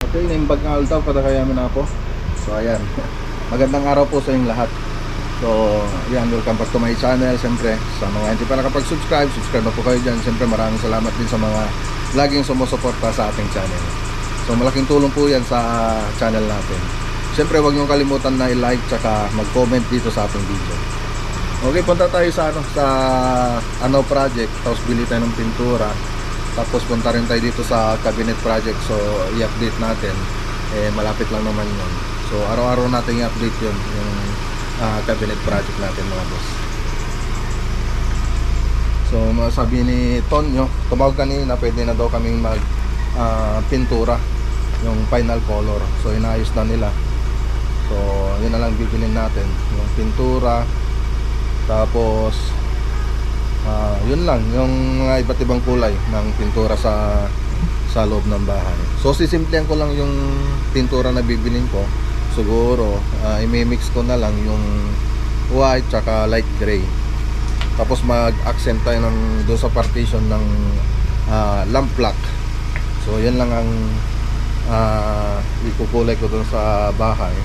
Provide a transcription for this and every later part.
Okay, naimbag nga ultaw kada kaya mo na po. So ayan, magandang araw po sa inyong lahat. So ayan, welcome back to my channel. Siyempre sa mga hindi pa nakapag-subscribe, subscribe na po kayo dyan. Siyempre maraming salamat din sa mga laging sumusuporta sa ating channel. So malaking tulong po yan sa channel natin. Siyempre huwag niyong kalimutan na i-like tsaka mag-comment dito sa ating video. Okay, punta tayo sa project. Tapos bili tayo ng pintura. Tapos punta rin tayo dito sa cabinet project. So i-update natin, malapit lang naman yun. So araw-araw natin i-update yun, yung cabinet project natin mga boss. So sabi ni Tonyo, tumawag kanina, pwede na daw kaming mag pintura, yung final color. So inayos na nila. So yun na lang bibilin natin, yung pintura. Tapos yun lang, yung mga iba't ibang kulay ng pintura sa loob ng bahay. So sisimplihan ko lang yung pintura na bibilin ko. Siguro i-mix ko na lang yung white tsaka light gray. Tapos mag-accent tayo doon sa partition ng lamp black. So yan lang ang ikukulay ko doon sa bahay.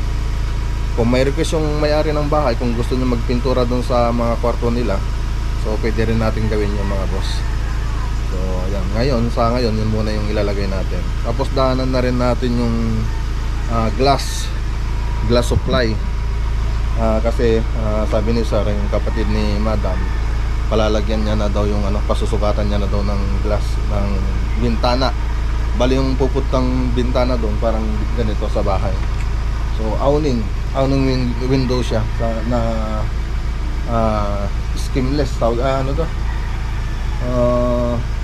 Kung may request yung may-ari ng bahay, kung gusto nyo magpintura doon sa mga kwarto nila, so pwede rin natin gawin yung mga boss. So ayan, ngayon yun muna yung ilalagay natin. Tapos daanan na rin natin yung glass supply. Kasi sabi ni sir, yung kapatid ni madam, palalagyan niya na daw yung pasusukatan niya na daw ng glass ng bintana. Bali yung puputang bintana doon parang ganito sa bahay. So awning window siya na skimless tawag,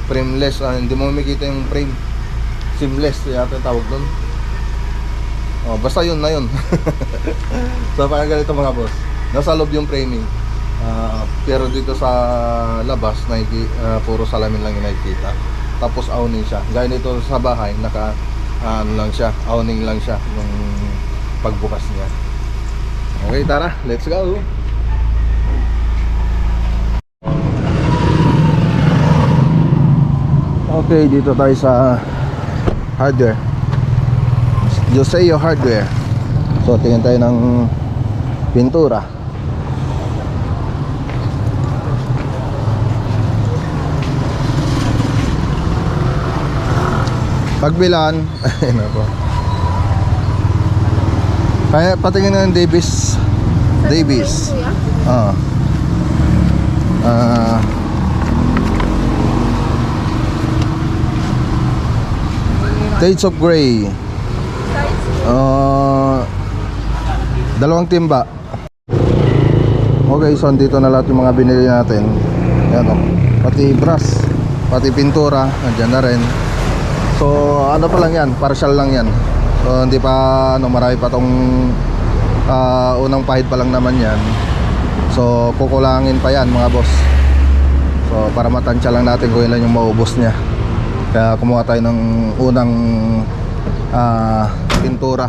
frameless, hindi mo makikita yung frame, seamless yata tawag doon. Basta yun na yun. So parang ganito mga boss, nasa loob yung framing, pero dito sa labas puro salamin lang yung nakikita. Tapos awning siya, gaya nito sa bahay, naka lang siya, awning lang siya yung pagbukas niya. Okay, tara, let's go. Okay, dito tayo sa hardware, Joseo Hardware. So tingin tayo ng pintura. Pagbilan ayun po. Kaya patingin ng Davis. Shades of Gray. Dalawang timba. Okay, so dito na lahat yung mga binili natin. Ayan, pati brush, pati pintura, andyan na rin. So ano pa lang yan, partial lang yan. So hindi pa marami pa tong unang pahid pa lang naman yan. So kukulangin pa yan mga boss. So para matansya lang natin kung ilan yung maubos niya. Kaya kumuha tayo ng unang pintura.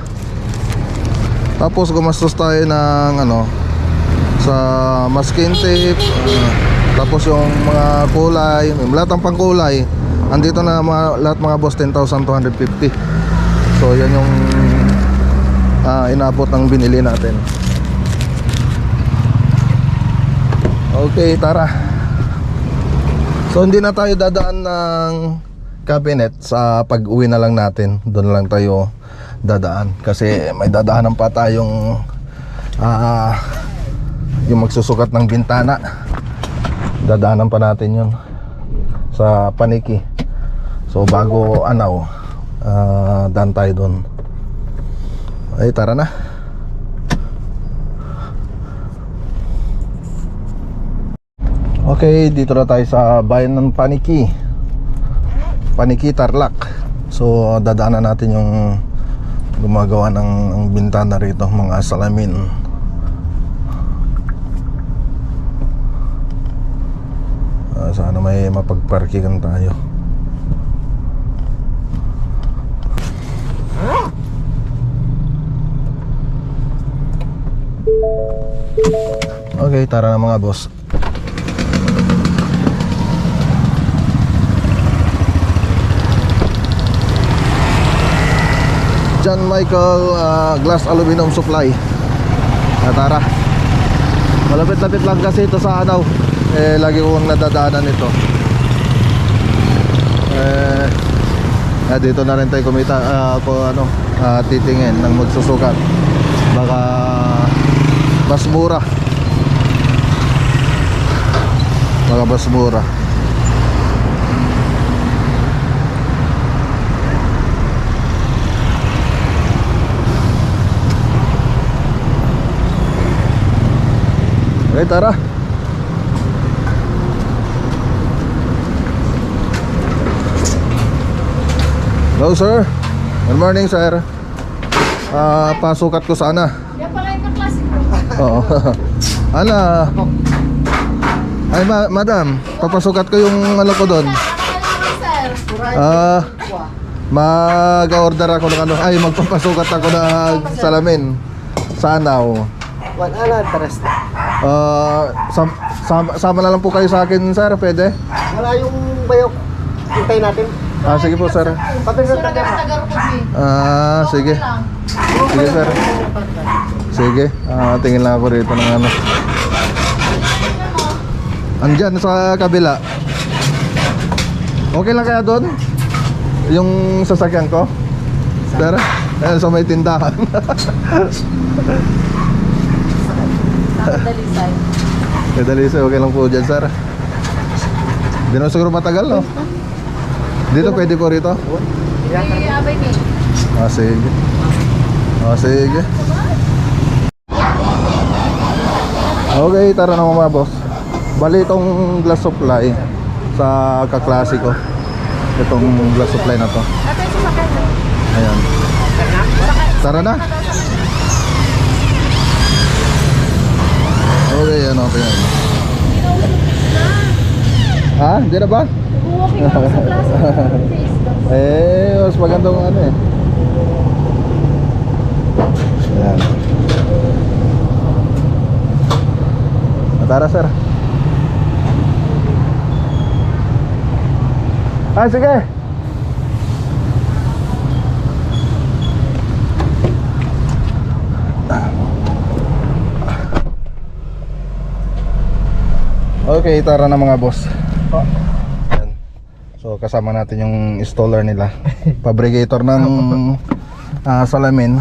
Tapos gumastos tayo ng sa masking tape, tapos yung mga kulay, lahat ng pangkulay andito na lahat mga boss, 10,250. So yan yung inabot ng binili natin. Okay, tara. So hindi na tayo dadaan ng cabinet, sa pag-uwi na lang natin. Doon lang tayo dadaan kasi may dadaanan pa tayong yung magsusukat ng bintana. Dadaanan pa natin yun sa Paniki. So bago daan tayo doon. Ay, tara na. Okay, dito na tayo sa bayan ng Paniki, Tarlac. So So dadaanan natin yung gumagawa ng bintana rito, mga salamin. Sana may mapagparkingan tayo. Okay, tara na mga boss. John Michael Glass Aluminum Supply. Tara. Malapit-lapit lang kasi ito sa ano. Lagi kong nadadaanan ito. Dito na rin tayo kumita titingin ng magsusukat. Baka mas mura. Baka mas mura. Okay, tara. Hello sir. Good morning sir. Pasukat ko sana. Yan pala yung kaklase ko. Oo. Ana. Ay madam, papasukat ko yung ano ko doon. Mag-order ako ng ano. Ay, magpapasukat ako ng salamin. Sana o. Wala, interest. Sama na lang po kayo sa akin sir, pwede? Wala yung bayok. Hintay natin. Sige po sir. Sige. Sige sir. Sige. Tingin lang ako rito ng ano. Andyan sa kabila. Okay lang kaya doon? Yung sasakyan ko? Sir? Ayan sa may tindahan. Dalisay. Dalisay, okay lang po dyan sir. Di na siguro matagal no? Dito pwede po rito? Hindi, abay ni. Sige. Sige. Okay, tara na mga boss. Bali itong glass supply sa kaklasiko. Itong glass supply na to. Ate, sasakyan mo. Ayan. Tara na. Okay, ano ito yan? Ha? Hindi na ba? Walking ako sa plaza. Mas magandang ano eh. Ayan. Tara sir. Sige. Okay, tara na mga boss. Ayan. So kasama natin yung installer nila. Fabricator ng salamin.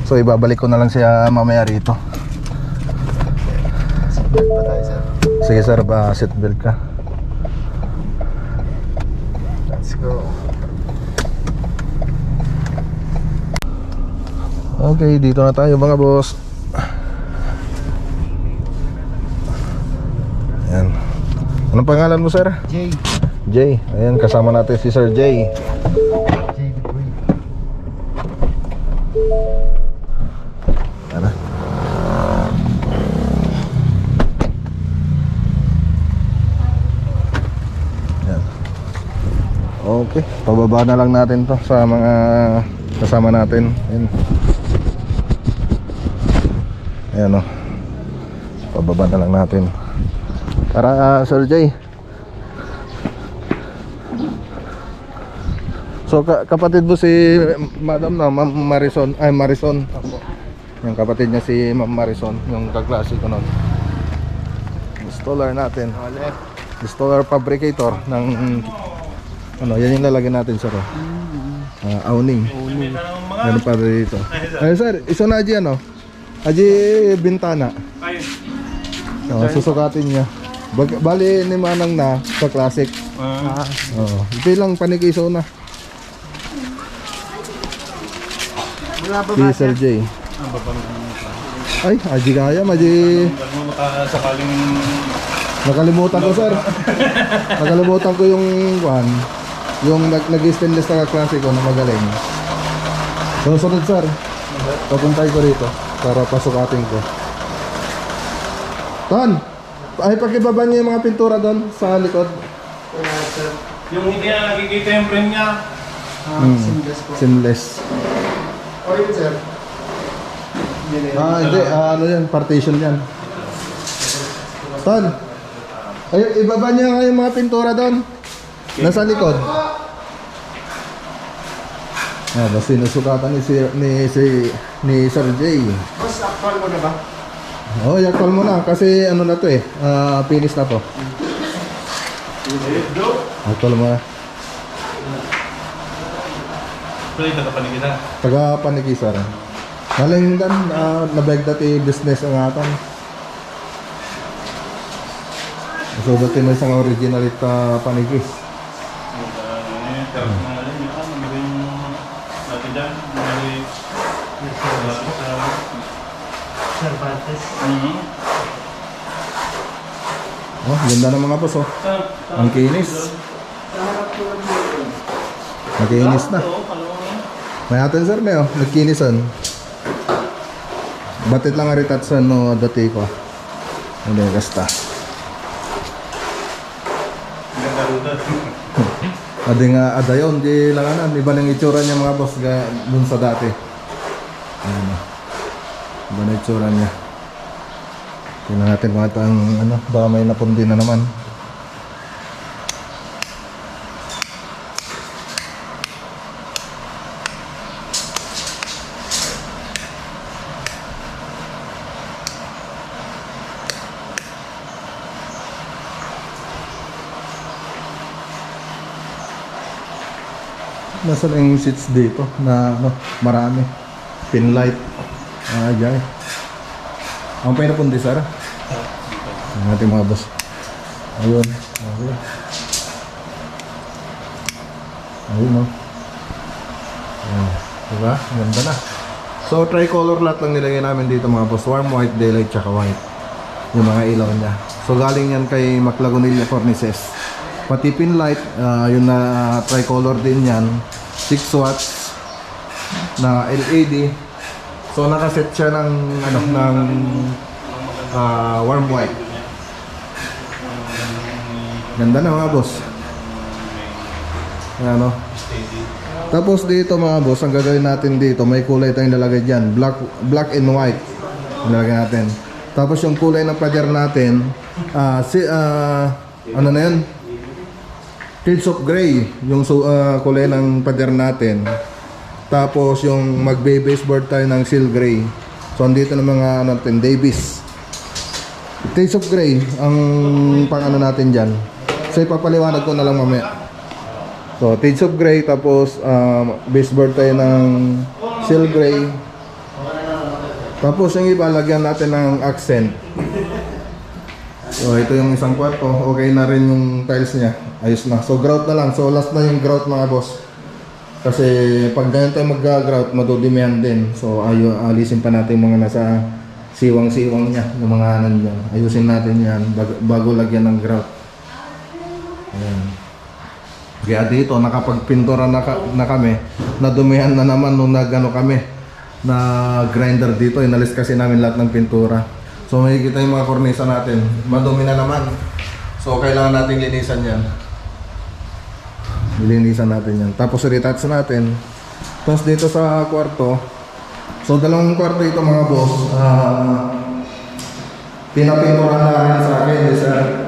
So ibabalik ko na lang siya mamaya rito. Seatbelt pa tayo, sir. Sige sir, seatbelt ka. Let's go. Okay, dito na tayo mga boss. Ayan. Anong pangalan mo sir? Jay. Jay. Ayan, kasama natin si Sir Jay. Jay Degree. Tara. Ayan. Okay, pababa na lang natin to sa mga kasama natin. Ayan. Ayan o. Pababa na lang natin. Tara, Sir Jay. So kapatid mo si Madam na Ma'am Marison, ay Marison. Yung kapatid niya si Ma'am Marison, yung kaklase ko noon. Installer natin. Installer fabricator ng ano, yan yung lalagyan natin sir. Awning. Ano pa dito? Ay sir, iso na aji ano? Aji bintana. Susukatin niya. Bali ni Manang na sa classic. Ito lang panikiso na. Si Sir J. Ay, aji kaya, maji. Sakaling Nakalimutan ko sir. Nakalimutan ko yung Yung nag-stainless na klasiko na magaling. So, sunod sir. Papuntay ko rito para pasukatin ko. Ton! Ay, pakibaba niyo yung mga pintura doon sa likod. Yung hindi na nakikita yung frame niya. Seamless po. Seamless. O yun, sir. Hindi. Ano yan? Partition yan. Ton! Ay, ibaba niyo nga yung mga pintura doon. Nasa likod. Basta sinusukatan ni Sir Jay. Boss, actual mo na ba? Oh, yakal mo na kasi ano na to eh. Finish na to. Yakal mo na. Pwede taga-panig kita. Taga Panikisar. Nalindan, nabeg dati business ang atan. So dati may isang original ita Panikis. Cervantes. Oh, ganda ng mga boss oh. Ang kinis. Nakinis na. May atin sir na oh, nagkinisan. Batit lang aritatsan no dati ko. Hindi basta. Adi nga adayon di langanan iba nang itsura niya mga boss dun sa dati. Ano. Iba na itsura niya. Tingnan natin kung ito ang ano, baka may napundi na naman. Nasa lang yung seats dito na ano, marami. Pinlight. Jay. Ang pinapundi, Sara. Ang ating mga boss. Ayun. Okay. Ayun, no. Diba? Ganda na. So, tricolor lahat lang nilagay namin dito mga boss. Warm white, daylight, tsaka white. Yung mga ilaw niya. So, galing yan kay Maclagonilla Cornices. Pati pin light, yun na tricolor din yan. 6 watts na LED. So nakaset siya ng ano ng warm white. Ganda na mga boss. Ayan, no? Tapos dito mga boss, ang gagawin natin dito, may kulay tayong nilagay diyan, black and white. Nilagay natin. Tapos yung kulay ng pader natin, ano na 'yan? Shades of gray, yung kulay ng pader natin. Tapos yung magbe-baseboard tayo ng seal gray. So andito na mga natin, Davis. Shades of gray ang pang-ano natin dyan. So ipapaliwanag ko na lang mamaya. So shades of gray, tapos baseboard tayo ng seal gray. Tapos yung iba, lagyan natin ng accent. So ito yung isang kwarto, okay na rin yung tiles niya. Ayos na. So grout na lang. So last na yung grout mga boss. Kasi pag ganyan tayo mag-grout, madudimihan din. So alisin pa natin mga nasa siwang-siwang niya, yung mga anan niya. Ayusin natin yan bago lagyan ng grout. Ayan. Kaya dito nakapagpintura na kami. Nadumihan na naman nung nagano kami na grinder dito. Inalis kasi namin lahat ng pintura. So makikita yung mga kornisa natin, madumi na naman. So kailangan natin linisan yan. Nilinisan natin yan. Tapos retouch natin. Tapos dito sa kwarto, so dalawang kwarto ito mga boss. Pinapinturan na rin sa akin.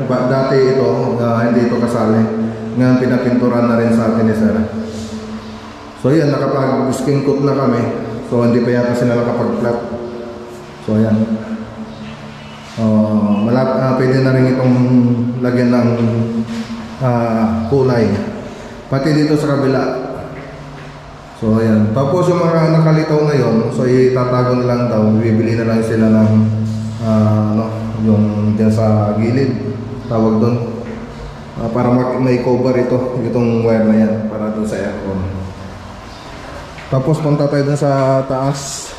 Dati ito, hindi ito kasali. Ngayon pinapinturan na rin sa atin ni Sir. So yan, nakapag-skin coat na kami. So hindi pa yan kasi na nakapag-flat. So yan. Pwede na rin itong lagyan ng kulay. Pati dito sa kabila. So ayan. Tapos yung mga nakalitaw na yun, so itatago na lang daw. Bibili na lang sila ng yung dyan sa gilid. Tawag doon. Para may cover itong wire na yan. Para doon sa aircon. Tapos punta tayo dun sa taas.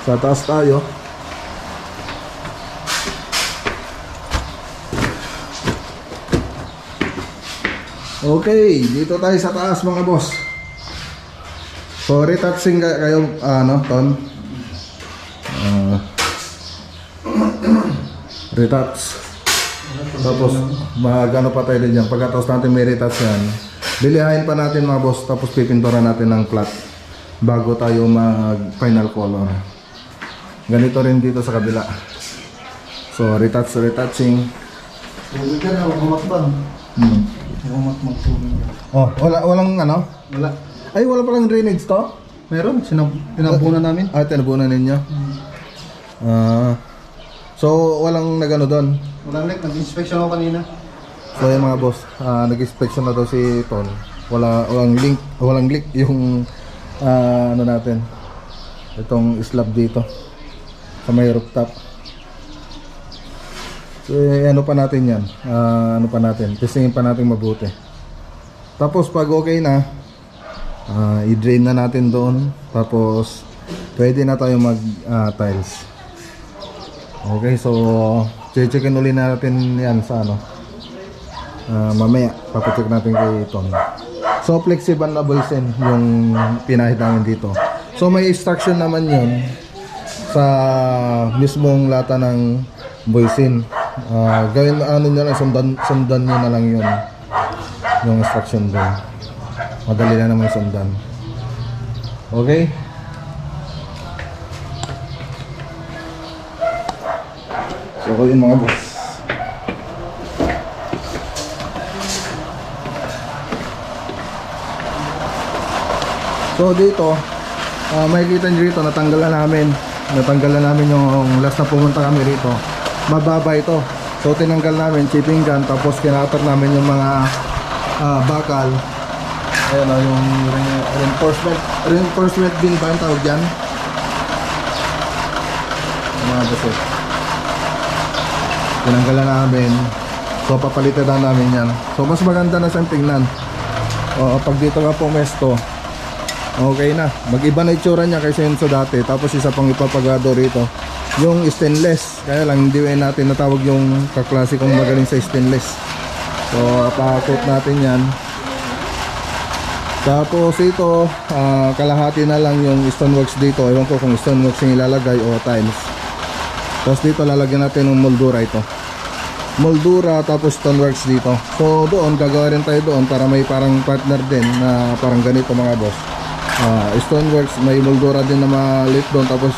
Sa taas tayo. Okay, dito tayo sa taas mga boss. So retouching kayo, Ton? Retouch. Tapos magano pa tayo din yan. Pagkatapos natin may retouch yan, lilihain pa natin mga boss. Tapos pipintura natin ng flat bago tayo mag final color. Ganito rin dito sa kabila. So retouching. Tubig ka na, humakbang. Humakbang tubig ka. Oh, walang ano? Wala. Ay, wala palang drainage to? Meron, pinabunan namin. Tinabunan ninyo. So walang nagano doon. Walang leak, nag-inspection ako kanina. So yung mga boss, nag-inspection na daw si Ton. Walang leak yung ano natin. Itong slab dito sa may rooftop. So ano pa natin yan? Ano pa natin? Testingin pa natin mabuti. Tapos pag okay na, i-drain na natin doon. Tapos pwede na tayo mag tiles. Okay, so checkin ulit natin yan sa ano. Mamaya papacheck natin kay Tom. So flexible na boysen yung pinahid namin dito. So may instruction naman yun sa mismong lata ng boysen. Gawin ano nyo lang, sundan nyo na lang yun yung instruction doon. Madali na naman sundan. Okay. So yun mga boss. So dito, makikita nyo rito, natanggalan namin yung last na pumunta kami rito. Mababa ito. So tinanggal namin, chipping gun, tapos kinatar namin yung mga bakal. Ayan o, yung reinforcement bin ba yung tawag dyan? Mga boss eh. Tinanggalan namin. So papalitan na namin yan. So mas maganda na siyang tingnan. Pag dito nga pumesto, okay na. Mag-iba na itsura niya kaysa yun sa dati. Tapos isa pang ipapagado rito, yung stainless. Kaya lang hindi natin natawag yung kaklasikong magaling sa stainless. So pakakot natin yan. Tapos ito, kalahati na lang yung stoneworks dito. Ewan ko kung stoneworks yung ilalagay o tiles. Tapos dito lalagyan natin ng moldura ito. Moldura tapos stoneworks dito. So doon gagawa rin tayo doon para may parang partner din na parang ganito mga boss. Stoneworks, may moldura din na maliit doon. Tapos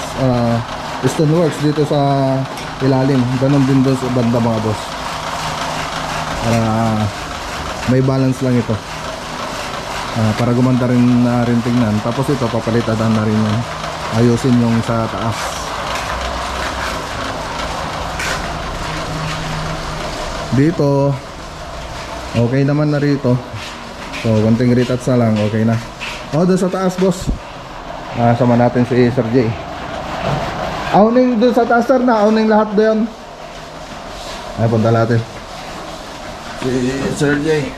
stoneworks dito sa ilalim. Ganon din doon sa banda mga boss. Para may balance lang ito. Para gumanda rin tingnan. Tapos ito papalitan na rin yan. Ayusin yung sa taas. Dito okay naman na rito. So konting retouch na lang, okay na. Doon sa taas boss, sama natin si Sir J. Auning doon sa taas sir na, auning lahat doon. Ay punta natin si Sir J.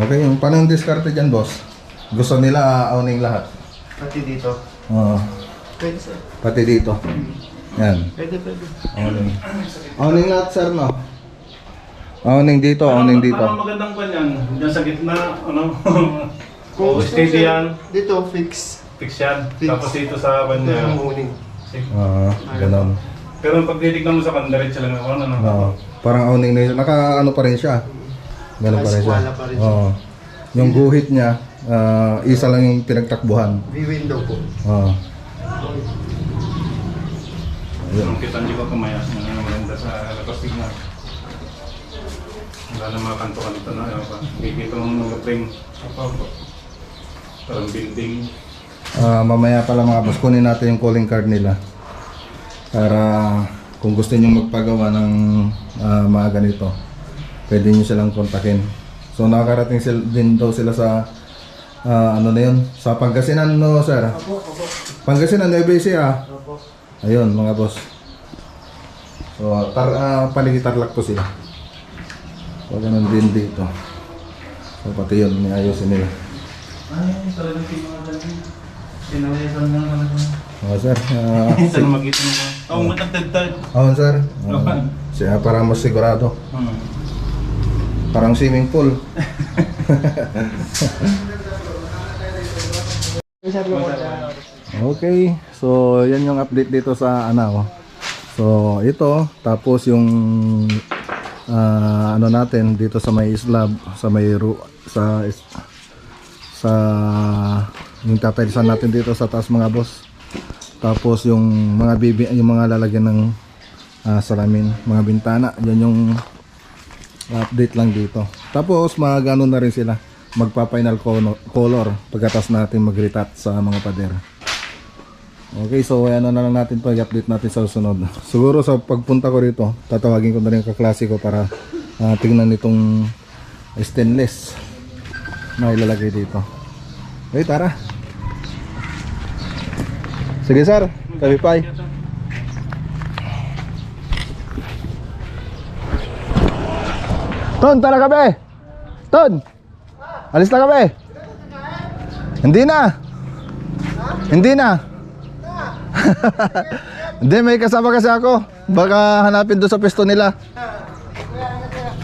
Okay, yung paano yung diskarte dyan boss? Gusto nila auning lahat? Pati dito. Oo. Pwede sir. Pati dito. Yan. Pwede. Auning. Auning lahat sir no? Auning dito, auning dito. Parang magandang kanyan. Diyan sa gitna, ano? Kung steady yan. Dito, fix. Fix yan. Fix. Tapos dito sa Ito kanya. yung morning. Ganon. Pero pag titignan mo sa kandiretso lang ako, ano? Parang auning na yun. Naka ano pa rin siya. Ganon pa rin siya. Wala pa rin siya. Yung guhit niya, isa lang yung pinagtakbuhan. V-window po. Yung kita hindi ko kumayas na maganda sa lakostig na. Wala na mga kanto-kanto na. Ano pa? Kikita mong mga frame. Parang building. Mamaya pala mga boss, kunin natin yung calling card nila. Para kung gusto nyo magpagawa ng mga ganito, pwede nyo silang kontakin. So nakakarating din daw sila sa ano na yun, sa Pangasinan no sir? Opo. Pangasinan, ABC Opo. Ayun mga boss. So Paligi-Tarlac po sila. So ganun din dito. So pati yun, niayusin nila. Ay, talagang pinakalan. Pinawayasan nga talaga. Oh, sir. Ito na makita mo ba? Oo, matagtagtag. Oh, sir. Siya para mas sigurado. Parang swimming pool. Okay, so yan yung update dito sa ano. So ito, tapos yung ano natin dito sa may slab, sa may sa yung tataysan natin dito sa taas mga boss. Tapos yung mga yung mga lalagyan ng salamin, mga bintana, yan yung update lang dito. Tapos magano na rin sila, magpa-final color pagkatapos natin mag-retouch sa mga pader. Okay, so ano na lang natin pag-update natin sa susunod. Siguro sa pagpunta ko rito, tatawagin ko na rin kaklase ko para tingnan nitong stainless na ilalagay dito. Okay, tara. Sige sir, kabipay. Ton, tara kabe. Ton, alis na kabe. Hindi na. Hindi na. Hindi, may kasama kasi ako. Baka hanapin doon sa pesto nila.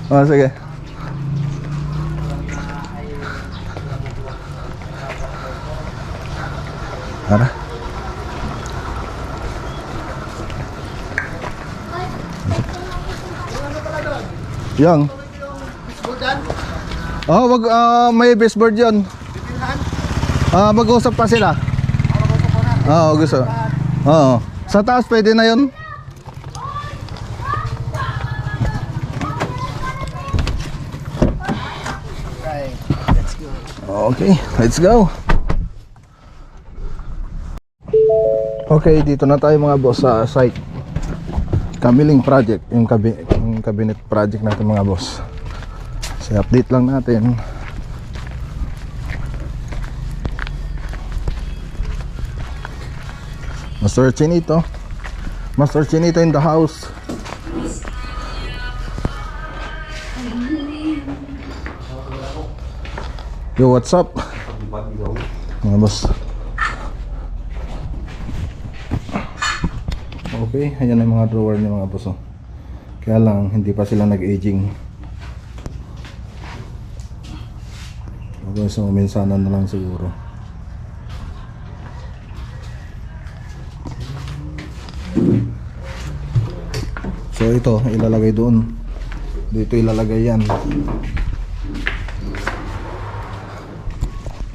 Oh, sige. Tara. Yang. Oh, wag may baseboard 'yon. Mag-usap pa sila. Oo, gusto. Oo. Sa taas pwede na 'yon. Okay, let's go. Okay, dito na tayo mga boss sa site. Kamiling project, yung cabinet project natin mga boss. So update lang natin. Master Chinito in the house. Yo, what's up mga boss? Okay, ayan ang mga drawer niya mga boss. Kaya lang hindi pa sila nag-aging. Okay, so minsanan na lang siguro. So ito ilalagay doon. Dito ilalagay yan.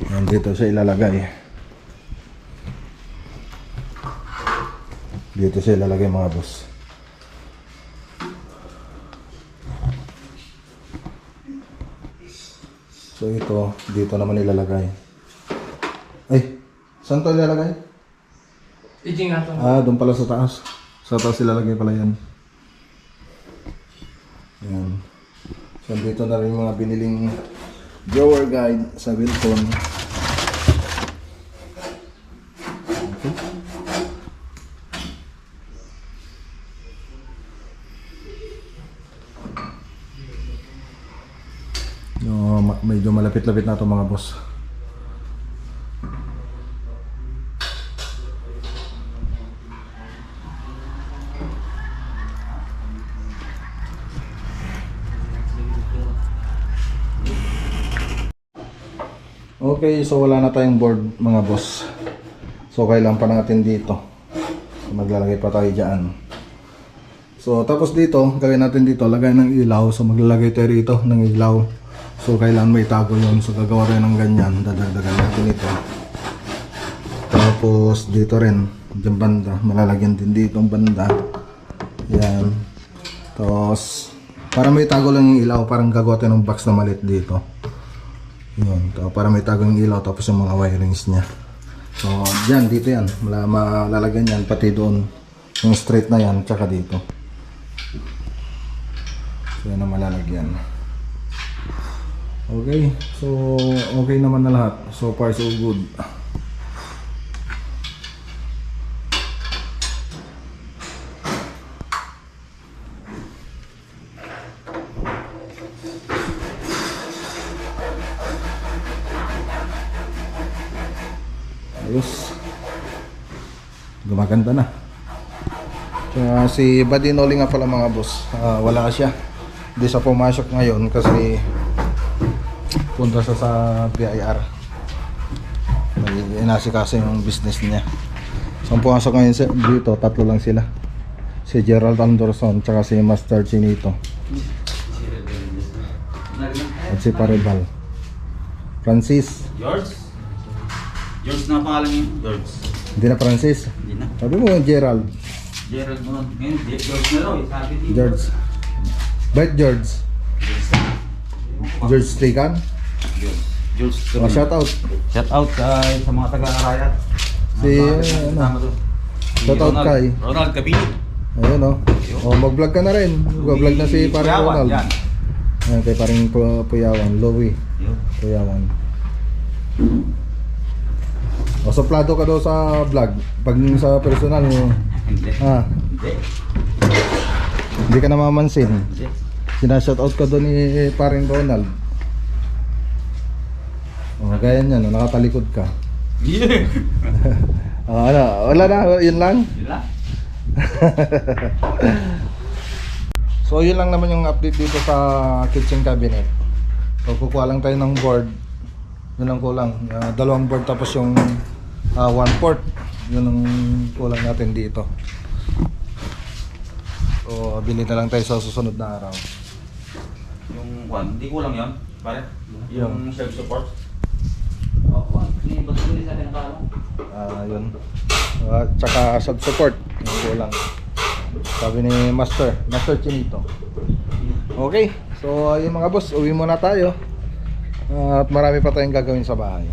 Yan, dito siya ilalagay. Dito siya ilalagay mga boss. So ito, dito naman ilalagay. Ay, saan to ilalagay? Ijing nga to. Doon pala sa taas. Sa taas ilalagay pala yan. Ayan. So dito na rin yung mga biniling drawer guide sa Wilton. Medyo malapit-lapit na ito mga boss. Okay, so wala na tayong board mga boss. So kailangan pa natin dito. So, maglalagay pa tayo dyan. So tapos dito, gawin natin dito, lagay ng ilaw. So maglalagay tayo rito ng ilaw. So kailangan may tago yun. So gagawa rin ng ganyan. Dadagdagan natin ito. Tapos dito rin, dyan banda, malalagyan din dito ang banda. Yan. Tapos para may tago lang yung ilaw, parang gagawa tayo ng box na maliit dito. Yun. Para may tago yung ilaw, tapos yung mga wirings nya. So dyan, dito yan, malalagyan yan, pati doon yung straight na yan, tsaka dito. So yan ang malalagyan. Okay, so okay naman na lahat. So far so good. Ayos. gumaganda na. Kaya si Badinoli nga pala mga boss, wala siya. Hindi siya pumasok ngayon kasi punta siya sa BIR. May inasikaso yung business niya. So ang pumasok ngayon dito, tatlo lang sila. Si Gerald Anderson, tsaka si Master Chinito. At si Paribal. Francis. George na pangalan niya. George. Hindi na Francis. Hindi na. Sabi mo yung Gerald. Gerald mo. Ngayon, George na raw. Sabi dito. George. Bait George. George Strican. George. Oh, shout out. Shout out sa mga taga-Arayat. Si, shout out kay Ronald Cabini. ayun oh. Oh, mag-vlog ka na rin. Mag-vlog na si Paring Puyawan, Ronald. yan. Ayan, kay Paring Puyawan. Louie Yun. Puyawan. O, suplado ka daw sa vlog. Pag sa personal mo, Hindi. hindi Hindi. ka namamansin. Hindi. Sinashoutout ka doon ni Paring Ronald. O, gaya niyan, oh, nakatalikod ka. Yeah. Wala na, yun lang. Yun lang. So yun lang naman yung update dito sa kitchen cabinet. So kukuha lang tayo ng board. Yun ang kulang, dalawang board tapos yung 1/4. Yun ang kulang natin dito. So bili na lang tayo sa susunod na araw. Yung one, hindi kulang yun. Pare? Yung self-support. Yun. Tsaka sub-support yung kulang. Sabi ni Master Chinito. Okay, so yung mga boss, uwi muna tayo. At marami pa tayong gagawin sa bahay.